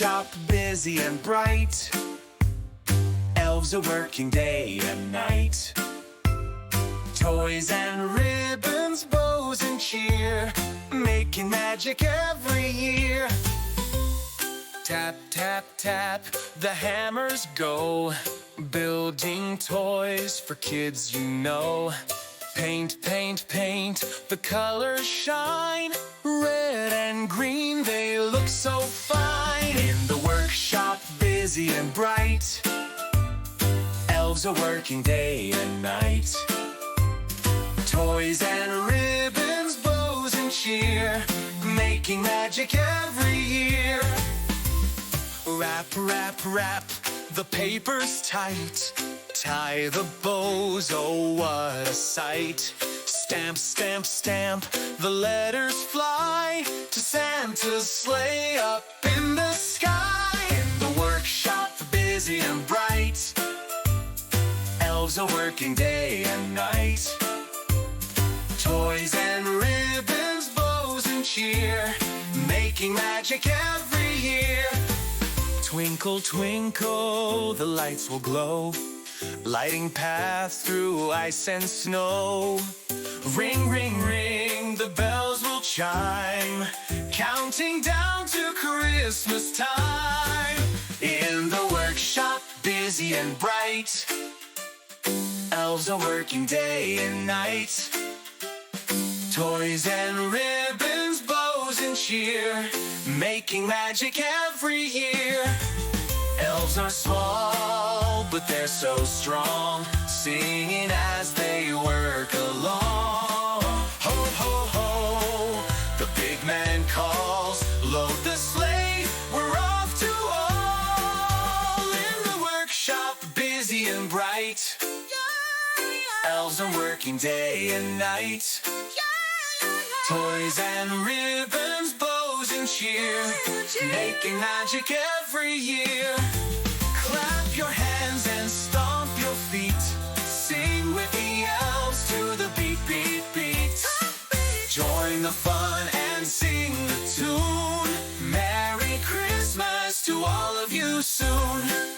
workshop busy and bright. Elves are working day and night. Toys and ribbons, bows and cheer, making magic every year. Tap, tap, tap, the hammers go, building toys for kids you know. Paint, paint, paint, the colors shine. Red and green, they look so fine. In the workshop, busy and bright. Elves are working day and night. Toys and ribbons, bows and cheer, making magic every year. Wrap, wrap, wrap, the paper's tight. Tie the bows, oh what a sight. Stamp, stamp, stamp, the letters fly to Santa's sleigh up in the sky. In the workshop, busy and bright. Elves are working day and night. Toys and ribbons, bows and cheer, making magic every year. Twinkle, twinkle, the lights will glow, lighting paths through ice and snow. Ring, ring, ring, the bells will chime, counting down to Christmas time. In the workshop, busy and bright. Elves are working day and night. Toys and ribbons, bows and cheer, making magic every year. Elves are small, but they're so strong, singing as they work along. Ho, ho, ho, the big man calls, load the sleigh, we're off to all. In the workshop, busy and bright. Elves are working day and night. Toys and ribbons, bows and cheer, making magic every year. Clap your hands and stomp your feet, sing with the elves to the beat, beat, beat. Join the fun and sing the tune. Merry Christmas to all of you soon.